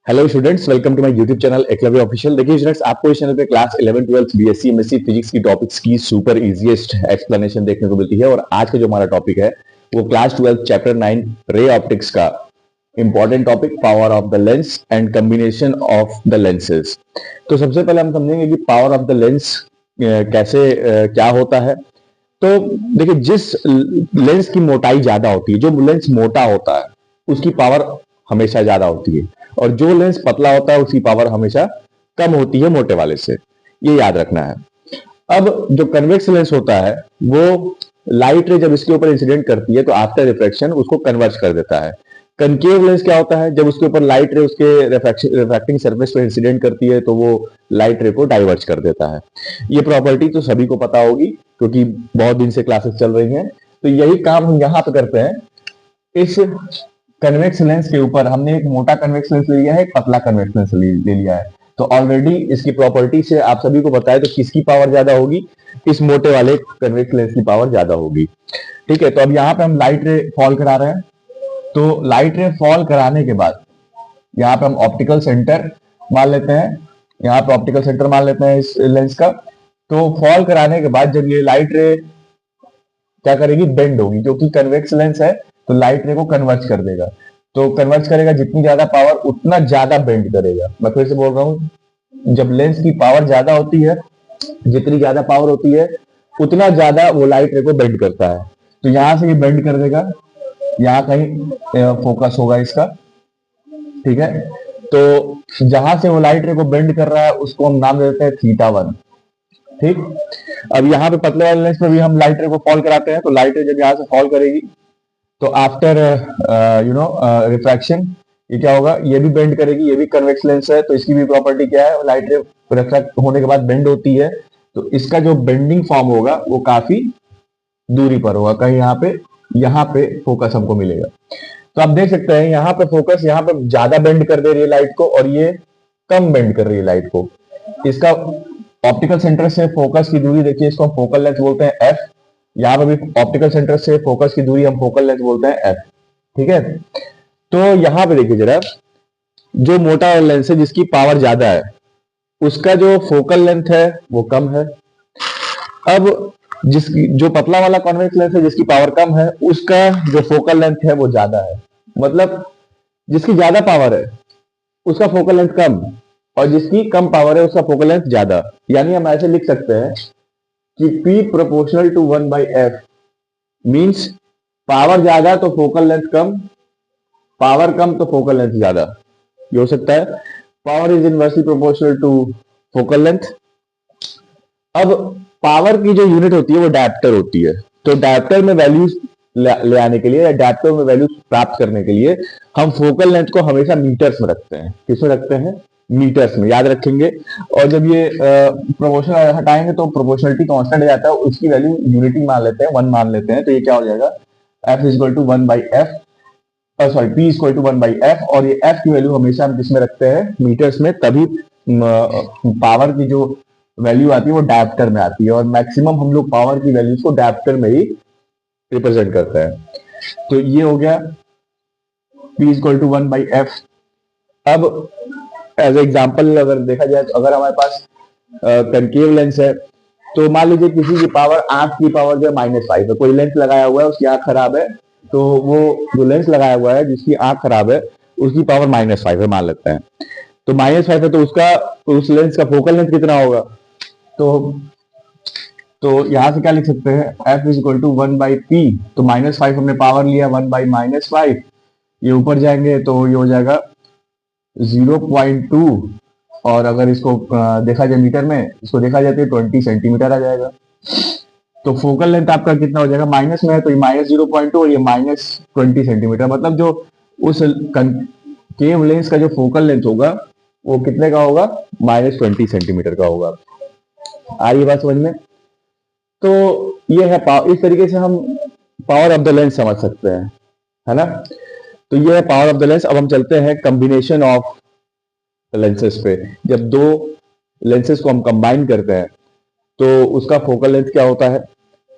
Hello students, welcome to my YouTube channel Eklavya official. देखिए students, आपको इस चैनल पे क्लास 11 12 बीएससी एमएससी फिजिक्स की टॉपिक्स की सुपर इजीएस्ट एक्सप्लेनेशन देखने को मिलती है। और आज का जो हमारा टॉपिक है वो क्लास 12 चैप्टर 9 रे ऑप्टिक्स का important topic, power of the lens and combination of the lenses. तो सबसे पहले हम समझेंगे कि पावर ऑफ द लेंस कैसे क्या होता है। तो देखिए, जिस लेंस की मोटाई ज्यादा होती है, जो लेंस मोटा होता है उसकी पावर हमेशा ज्यादा होती है, और जो लेंस पतला होता है उसकी पावर हमेशा कम होती है मोटे वाले से। ये याद रखना है। अब जो कन्वेक्स लेंस होता है वो लाइट रे जब इसके ऊपर इंसिडेंट करती है तो आफ्टर रिफ्रैक्शन उसको कन्वर्ज कर देता है। कनकेव लेंस क्या होता है? जब उसके ऊपर लाइट रे उसके रिफ्रैक्टिंग सरफेस पर इंसिडेंट करती है तो वो लाइट रे को डाइवर्ज कर देता है। ये प्रॉपर्टी तो सभी को पता होगी क्योंकि बहुत दिन से क्लासेस चल रही हैं। तो यही काम हम यहाँ पे करते हैं। इस कन्वेक्स लेंस के ऊपर हमने एक मोटा कन्वेक्स लेंस ले लिया है, एक पतला कन्वेक्स लेंस ले लिया है। तो ऑलरेडी इसकी प्रॉपर्टी से आप सभी को पता है, तो किसकी पावर ज्यादा होगी? इस मोटे वाले कन्वेक्स लेंस की पावर ज्यादा होगी। ठीक है, तो अब यहाँ पे हम लाइट रे फॉल करा रहे हैं। तो लाइट रे फॉल कराने के बाद यहाँ पे हम ऑप्टिकल सेंटर मान लेते हैं, यहाँ पे ऑप्टिकल सेंटर मान लेते हैं इस लेंस का। तो फॉल कराने के बाद जब ये लाइट रे क्या करेगी? बेंड होगी, क्योंकि कन्वेक्स लेंस है तो लाइट रे को कन्वर्ज कर देगा। तो कन्वर्ज करेगा, जितनी ज्यादा पावर उतना ज्यादा बेंड करेगा। मैं फिर से बोल रहा हूँ, जब लेंस की पावर ज्यादा होती है, जितनी ज्यादा पावर होती है उतना ज्यादा वो लाइट रे को बेंड करता है। तो यहां से ये बेंड कर देगा, यहाँ कहीं फोकस होगा इसका। ठीक है, तो जहां से वो लाइट रे को बेंड कर रहा है उसको हम नाम देते हैं θ1। ठीक, अब यहाँ पे पतले वाले लेंस में भी हम लाइट रे को फॉल कराते हैं। तो लाइट रे जब यहाँ से फॉल करेगी तो आफ्टर रिफ्रैक्शन ये क्या होगा? ये भी बेंड करेगी, ये भी कन्वेक्स लेंस है तो इसकी भी प्रॉपर्टी क्या है? लाइट रे रिफ्रैक्ट होने के बाद बेंड होती है, तो इसका जो बेंडिंग फॉर्म होगा वो काफी दूरी पर होगा, कहीं यहाँ पे फोकस हमको मिलेगा। तो आप देख सकते हैं यहाँ पे फोकस यहाँ पे ज्यादा बेंड कर दे रही है लाइट को, और ये कम बेंड कर रही है लाइट को। इसका ऑप्टिकल सेंटर से फोकस की दूरी देखिए, इसको हम फोकल लेंथ बोलते हैं एफ। यहाँ पे भी ऑप्टिकल सेंटर से फोकस की दूरी हम फोकल लेंथ बोलते हैं एफ। ठीक है, तो यहाँ पे देखिए जरा, जो मोटा लेंस है जिसकी पावर ज्यादा है उसका जो फोकल लेंथ है वो कम है। अब जिसकी जो पतला वाला कॉन्वेक्स लेंस है जिसकी पावर कम है, उसका जो फोकल लेंथ है वो ज्यादा है। मतलब जिसकी ज्यादा पावर है उसका फोकल लेंथ कम, और जिसकी कम पावर है उसका फोकल लेंथ ज्यादा। यानी हम ऐसे लिख सकते हैं कि P proportional to 1/f means power ज्यादा तो फोकल लेंथ कम, पावर कम तो फोकल लेंथ ज्यादा। ये हो सकता है power is inversely proportional to focal length. अब पावर की जो यूनिट होती है वो डायप्टर होती है। तो डायप्टर में वैल्यूज ले आने के लिए या डायप्टर में वैल्यूज प्राप्त करने के लिए हम फोकल लेंथ को हमेशा मीटर्स में रखते हैं। किसमें रखते हैं? मीटर्स में, याद रखेंगे। और जब ये प्रोपोर्शनल हटाएंगे तो प्रोपोर्शनलिटी कांस्टेंट हो जाता है, उसकी वैल्यू यूनिटी मान लेते हैं, 1 मान लेते हैं। तो ये क्या हो जाएगा? F is equal to 1/f, sorry P is equal to 1/f। और ये F की वैल्यू हमेशा हम किसमें रखते हैं? मीटर्स में। तभी पावर की जो वैल्यू आती है वो डायप्टर में आती है, और मैक्सिमम हम लोग पावर की वैल्यूज को डायप्टर में ही रिप्रेजेंट करते हैं। तो ये हो गया P is equal to 1/f। अब एज एग्जाम्पल अगर देखा जाए तो अगर हमारे पास कनकेव लेंस है, तो मान लीजिए किसी की पावर, आंख की पावर जो है -5 है। कोई लेंस लगाया हुआ है, उसकी आंख खराब है, तो वो जो लेंस लगाया हुआ है जिसकी आंख खराब है उसकी पावर -5 है मान लेते हैं। तो -5 है तो उसका, उस लेंस का फोकल लेंथ कितना होगा? तो यहां से क्या लिख सकते हैं? F is equal to 1/p। तो -5 हमने पावर लिया, 1/-5, ये ऊपर जाएंगे तो ये हो जाएगा 0.2। और अगर इसको देखा जाए मीटर में, इसको देखा जाए तो 20 सेंटीमीटर आ जाएगा। तो फोकल लेंथ आपका कितना हो जाएगा? माइनस में है तो ये -0.2 और ये -20 सेंटीमीटर। मतलब जो उस केव लेंस का जो फोकल लेंथ होगा वो कितने का होगा? -20 सेंटीमीटर का होगा। आ रही बात समझ में? तो ये है इस तरीके से हम पावर ऑफ द लेंस समझ सकते हैं, है ना? तो ये है पावर ऑफ द लेंस। अब हम चलते हैं कॉम्बिनेशन ऑफ लेंसेस पे। जब दो लेंसेस को हम कंबाइन करते हैं तो उसका फोकल लेंथ क्या होता है,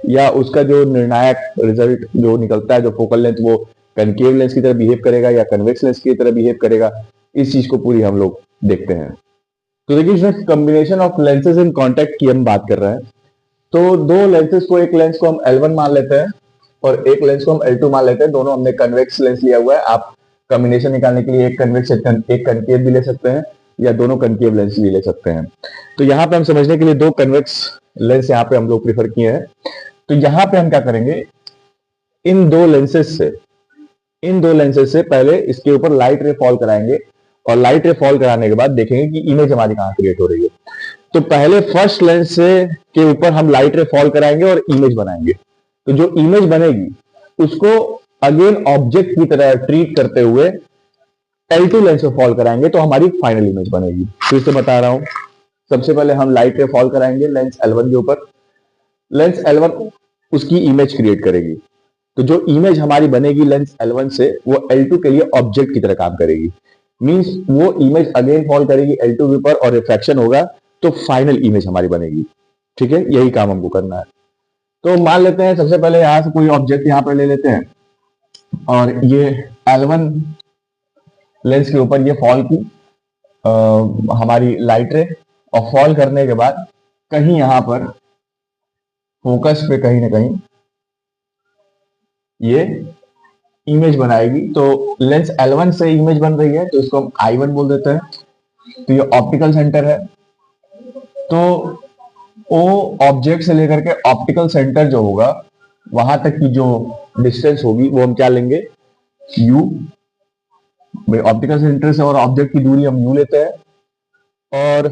या उसका जो निर्णायक रिजल्ट जो निकलता है, जो फोकल लेंथ वो कनकेव लेंस की तरह बिहेव करेगा या कन्वेक्स लेंस की तरह बिहेव करेगा, इस चीज को पूरी हम लोग देखते हैं। तो देखिए इसमें combination of lenses in contact की हम बात कर रहे हैं। तो दो लेंसेज को, एक लेंस को हम L1 मान लेते हैं और एक लेंस को हम L2 मान लेते हैं। दोनों हमने कन्वेक्स लेंस लिया हुआ है। आप कॉम्बिनेशन निकालने के लिए एक कन्वेक्स एक कनकेव भी ले सकते हैं या दोनों कनकेव लेंस भी ले सकते हैं। तो यहाँ पे हम समझने के लिए दो कन्वेक्स लेंस यहाँ पे हम लोग प्रीफर किए हैं। तो यहाँ पे हम क्या करेंगे, इन दो लेंसेज से पहले इसके ऊपर लाइट रे फॉल कराएंगे और लाइट रे फॉल कराने के बाद देखेंगे कि इमेज हमारी कहां क्रिएट हो रही है। तो पहले फर्स्ट लेंस से के ऊपर हम लाइट रे फॉल कराएंगे और इमेज बनाएंगे। तो जो इमेज बनेगी उसको अगेन ऑब्जेक्ट की तरह ट्रीट करते हुए L2 लेंस पे फॉल कराएंगे तो हमारी फाइनल इमेज बनेगी। फिर से बता रहा हूं, सबसे पहले हम लाइट रे फॉल कराएंगे लेंस L1 के ऊपर। लेंस L1 उसकी इमेज क्रिएट करेगी। तो जो इमेज हमारी बनेगी लेंस L1 से वो L2 के लिए ऑब्जेक्ट की तरह काम करेगी। मींस वो इमेज अगेन फॉल करेगी L2 के ऊपर और रिफ्रैक्शन होगा तो फाइनल इमेज हमारी बनेगी। ठीक है, यही काम हमको करना है। तो मान लेते हैं सबसे पहले यहां से कोई ऑब्जेक्ट यहां पर ले लेते हैं और ये L1 लेंस के ऊपर ये फॉल की हमारी लाइट रे, और फॉल करने के बाद कहीं यहां पर फोकस पे कहीं ना कहीं ये इमेज बनाएगी। तो लेंस L1 से इमेज बन रही है तो इसको हम I1 बोल देते हैं। तो ये ऑप्टिकल सेंटर है। तो ओ ऑब्जेक्ट से लेकर के ऑप्टिकल सेंटर जो होगा वहां तक की जो डिस्टेंस होगी वो हम क्या लेंगे, U। ऑप्टिकल सेंटर से और ऑब्जेक्ट की दूरी हम U लेते हैं और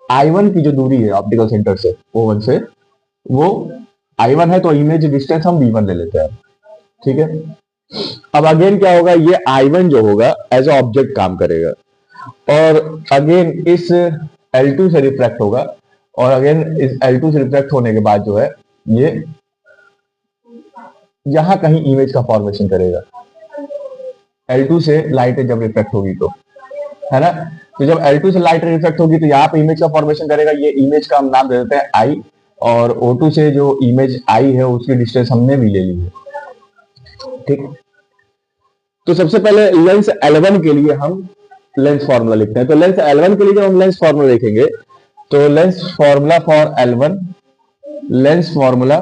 I1 की जो दूरी है ऑप्टिकल सेंटर से O1 से वो I1 है तो इमेज डिस्टेंस हम V1 ले लेते हैं। ठीक है, अब अगेन क्या होगा, ये I1 जो होगा एज ए ऑब्जेक्ट काम करेगा और अगेन इस L2 से रिफ्लेक्ट होगा और अगेन इस L2 से रिफ्लेक्ट होने के बाद जो है ये यहां कहीं इमेज का फॉर्मेशन करेगा। L2 से लाइट जब रिफ्लेक्ट होगी तो, है ना। तो जब L2 से लाइट रिफ्लेक्ट होगी तो यहाँ पे इमेज का फॉर्मेशन करेगा। ये इमेज का हम नाम दे देते हैं I, और O2 से जो इमेज आई है उसकी डिस्टेंस हमने भी ले ली है। ठीक, तो सबसे पहले लेंस L1 के लिए हम लेंस फॉर्मूला लिखते हैं। तो लेंस L1 के लिए जब हम लेंस फॉर्मूला लिखेंगे तो lens formula for L1, lens formula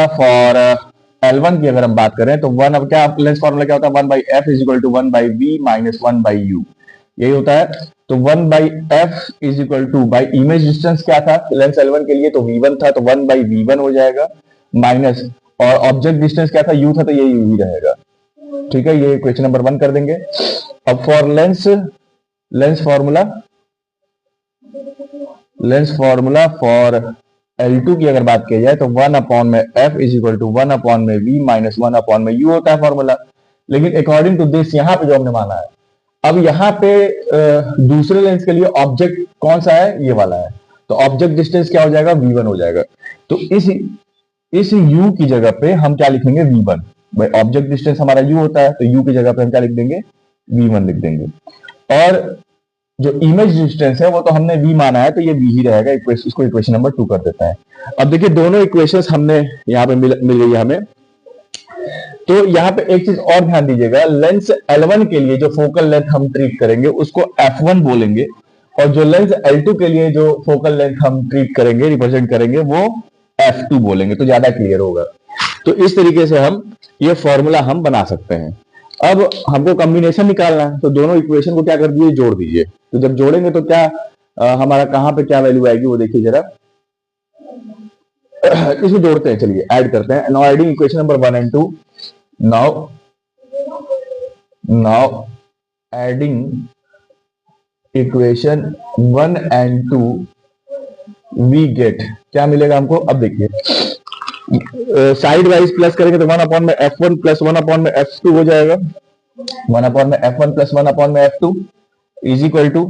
for L1 की अगर हम बात करें तो वन, अब क्या लेंस फॉर्मूला क्या होता है, 1/f is equal to 1/v minus 1/u, यही होता है। तो 1/f is equal two by image distance क्या था लेंस L1 के लिए, तो V1 था तो 1/v1 हो जाएगा, माइनस और ऑब्जेक्ट डिस्टेंस क्या था, U था तो ये U ही रहेगा। ठीक है, ये क्वेश्चन नंबर 1 कर देंगे। अब for Lenz formula for L2 की अगर बात की जाए तो 1/f is equal to 1/v minus 1/u होता है फॉर्मूला। लेकिन अकॉर्डिंग टू दिस यहाँ पे जो हमने माना है, अब यहाँ पे दूसरे लेंस के लिए ऑब्जेक्ट कौन सा है, ये वाला है। तो ऑब्जेक्ट डिस्टेंस क्या हो जाएगा, V1 हो जाएगा। तो इस U की जगह पे हम क्या लिखेंगे, V1। भाई ऑब्जेक्ट डिस्टेंस हमारा U होता है तो U की जगह पे हम क्या लिख देंगे, V1 लिख देंगे। और जो इमेज डिस्टेंस है वो तो हमने V माना है तो ये V ही रहेगा। इसको इक्वेशन नंबर 2 कर देता है। अब देखिए दोनों इक्वेशंस हमने यहाँ पे मिल गई है हमें। तो यहाँ पे एक चीज और ध्यान दीजिएगा, लेंस L1 के लिए जो फोकल लेंथ हम ट्रीट करेंगे उसको F1 बोलेंगे, और जो लेंस L2 के लिए जो फोकल लेंथ हम ट्रीट करेंगे, रिप्रेजेंट करेंगे, वो F2 बोलेंगे। तो ज्यादा क्लियर होगा। तो इस तरीके से हम ये फॉर्मूला हम बना सकते हैं। अब हमको कॉम्बिनेशन निकालना है तो दोनों इक्वेशन को क्या कर दीजिए, जोड़ दीजिए। तो जब जोड़ेंगे तो क्या हमारा कहां पे क्या वैल्यू आएगी वो देखिए जरा। इसको जोड़ते हैं, चलिए ऐड करते हैं। Now adding equation number 1 and 2। Now adding equation 1 and 2 we get, क्या मिलेगा हमको, अब देखिए साइड वाइज प्लस करेंगे तो 1/f1 प्लस 1/f2 हो जाएगा। 1/f1 plus 1/f2 is equal to,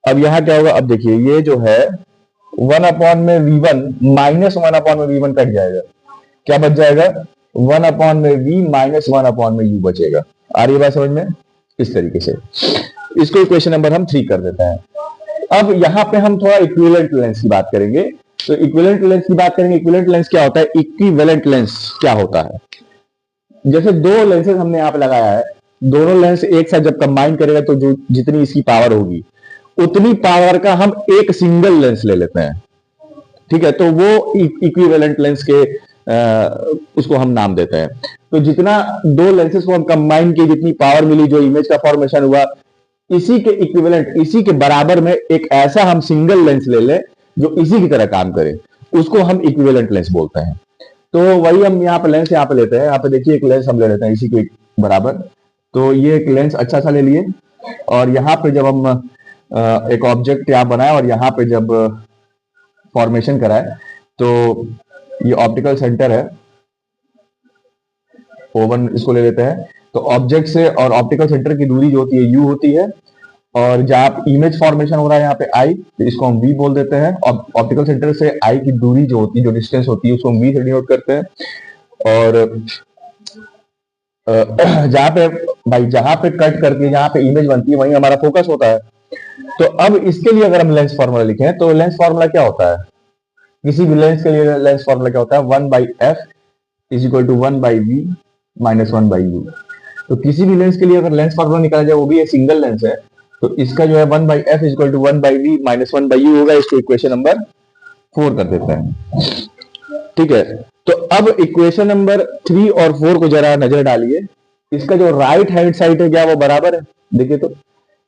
अब यहां क्या होगा, अब देखिए ये जो है 1/v1 माइनस 1/v1 कट जाएगा, क्या बच जाएगा, 1/v माइनस 1/u बचेगा। आ रही है बात समझ में, इस तरीके से इसको इक्वेशन नंबर हम 3 कर देते हैं। अब यहां पे हम थोड़ा इक्विवेलेंट लेंस की बात करेंगे। तो इक्विवेलेंट लेंस की बात करेंगे। इक्विवेलेंट लेंस क्या होता है, इक्विवेलेंट लेंस क्या होता है, जैसे दो लेंसेज हमने यहां पे लगाया है दोनों लेंस एक साथ जब कंबाइन करेगा तो जो जितनी इसकी पावर होगी उतनी पावर का हम एक सिंगल लेंस ले लेते हैं, ठीक है। तो वो इक्विवेलेंट लेंस के उसको हम नाम देते हैं। तो जितना दो लेंसेस को हम कंबाइन किए, जितनी पावर मिली, जो इमेज का फॉर्मेशन हुआ, इसी के इक्विवेलेंट, इसी के बराबर में एक ऐसा हम सिंगल लेंस ले लें जो इसी की तरह काम करे, उसको हम इक्विवेलेंट लेंस बोलते हैं। तो वही हम यहाँ पे लेंस यहाँ पे लेते हैं। यहाँ पे देखिए एक लेंस हम ले लेते हैं इसी के बराबर। तो ये एक लेंस अच्छा सा ले लिए, और यहाँ पे जब हम एक ऑब्जेक्ट यहाँ बनाए और यहाँ पे जब फॉर्मेशन कराए, तो ये ऑप्टिकल सेंटर है O1, इसको ले लेते हैं। तो ऑब्जेक्ट से और ऑप्टिकल सेंटर की दूरी जो होती है U होती है, और जहाँ इमेज फॉर्मेशन हो रहा है यहाँ पे I, तो इसको हम V बोल देते हैं। और ऑप्टिकल सेंटर से I की दूरी जो होती है, जो डिस्टेंस होती है, उसको हम V से डिनोट करते हैं। और जहाँ पे कट करके जहाँ पे इमेज बनती है वहीं हमारा फोकस होता है। तो अब इसके लिए अगर हम लेंस फॉर्मूला लिखें, तो लेंस फॉर्मूला क्या होता है? किसी भी लेंस के लिए लेंस फॉर्मूला क्या होता है? 1/f is equal to 1/v minus 1/u। तो किसी भी लेंस के लिए अगर लेंस फॉर्मूला निकाला जाए, वो भी एक सिंगल लेंस है, तो इसका जो है 1/f is equal to 1/v minus 1/u होगा। इसको इक्वेशन नंबर 4 कर देते हैं, ठीक है। तो अब इक्वेशन नंबर 3 और 4 को जरा नजर डालिए। इसका जो राइट हैंड साइड है क्या वो बराबर है? देखिए, तो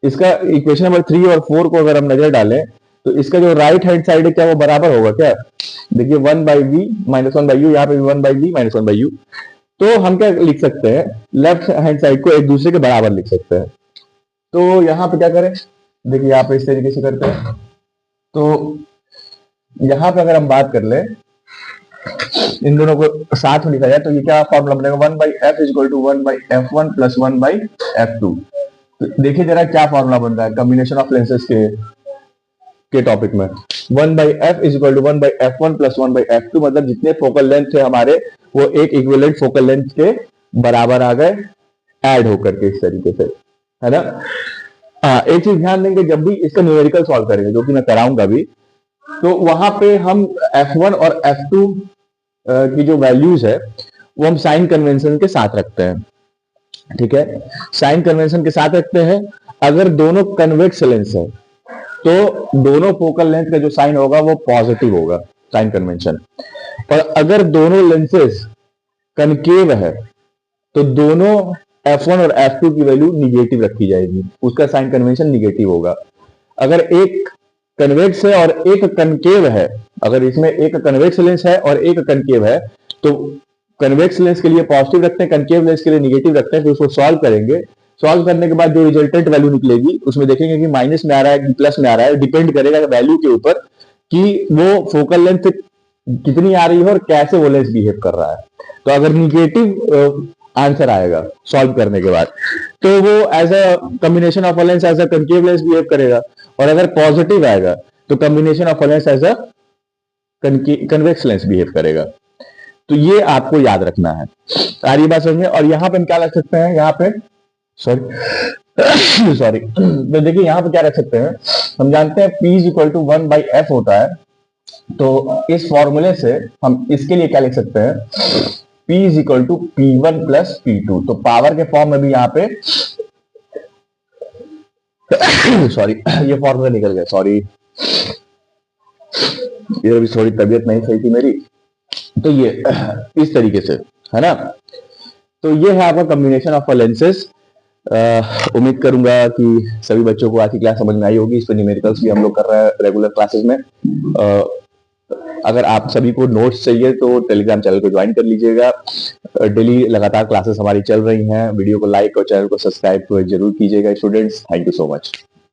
इसका इक्वेशन नंबर 3 और 4 को अगर हम नजर डालें, तो इसका जो राइट हैंड साइड है क्या वो बराबर होगा क्या? देखिए 1/v माइनस 1/u, यहाँ पे भी 1/v माइनस 1/u। तो हम क्या लिख सकते हैं? लेफ्ट हैंड साइड को एक दूसरे के बराबर लिख सकते हैं। तो यहाँ पे क्या करें? देखिए यहाँ पे इस तरीके से करते हैं। तो यहाँ पे अगर हम बात कर ले, इन दोनों को साथ में लिखा जाए, तो ये क्या फॉर्मूला बनेगा? 1/f is equal to 1/f1 plus 1/f2। देखिए जरा क्या फॉर्मूला बन रहा है कॉम्बिनेशन ऑफ लेंसेज के टॉपिक में। 1/f is equal to 1/f1 plus 1/f2, मतलब जितने फोकल लेंथ थे हमारे, वो एक इक्विवेलेंट फोकल लेंथ के बराबर आ गए ऐड होकर के, इस तरीके से, है ना। हाँ, एक चीज ध्यान देंगे, जब भी इसका न्यूमेरिकल सॉल्व करेंगे, जो कि मैं कराऊंगा भी, तो वहां पे हम f1 और f2 की जो वैल्यूज है वो हम साइन कन्वेंशन के साथ रखते हैं, ठीक है। साइन कन्वेंशन के साथ रखते हैं। अगर दोनों कन्वेक्स लेंस है तो दोनों फोकल लेंथ का जो साइन होगा वो पॉजिटिव होगा, साइन कन्वेंशन। और अगर दोनों लेंसेज कनकेव है तो दोनों f1 और f2 की वैल्यू निगेटिव रखी जाएगी, उसका साइन कन्वेंशन निगेटिव होगा। अगर एक कन्वेक्स है और एक कनकेव है, अगर इसमें एक कन्वेक्स लेंस है और एक कनकेव है, तो कन्वेक्स लेंस के लिए पॉजिटिव रखते हैं, कनकेव लेंस के लिए निगेटिव रखते हैं। फिर उसको सॉल्व करेंगे। सॉल्व करने के बाद जो रिजल्टेंट वैल्यू निकलेगी उसमें देखेंगे कि माइनस में आ रहा है कि प्लस में आ रहा है। डिपेंड करेगा वैल्यू के ऊपर कि वो फोकल लेंथ कितनी आ रही है और कैसे वो लेंस बिहेव कर रहा है। तो अगर निगेटिव आंसर आएगा सॉल्व करने के बाद, तो वो as a combination of lens as a concave lens behave करेगा। और अगर पॉजिटिव आएगा तो combination of lens as a convex lens behave करेगा। तो ये आपको याद रखना है। सारी बात समझ में। और यहाँ पे हम क्या रख सकते हैं? यहाँ पे सॉरी तो देखिए यहाँ पे क्या रख सकते हैं? हम जानते हैं P is equal to 1/f होता है। तो इस फॉर्मूले से हम इसके लिए क्या लिख सकते हैं? P is equal to P1 plus P2। तो पावर के फॉर्म में भी यहाँ पे सॉरी ये फॉर्मूला निकल गया, सॉरी, ये अभी थोड़ी तबीयत नहीं सही थी मेरी। तो ये इस तरीके से, है ना। तो ये है आपका कॉम्बिनेशन ऑफ लेंसेज। उम्मीद करूंगा कि सभी बच्चों को आज की क्लास समझ में आई होगी। इस पर न्यूमेरिकल्स भी हम लोग कर रहे हैं रेगुलर क्लासेस में। अगर आप सभी को नोट्स चाहिए तो टेलीग्राम चैनल को ज्वाइन कर लीजिएगा। डेली लगातार क्लासेस हमारी चल रही हैं। वीडियो को लाइक और चैनल को सब्सक्राइब जरूर कीजिएगा students. Thank you so much.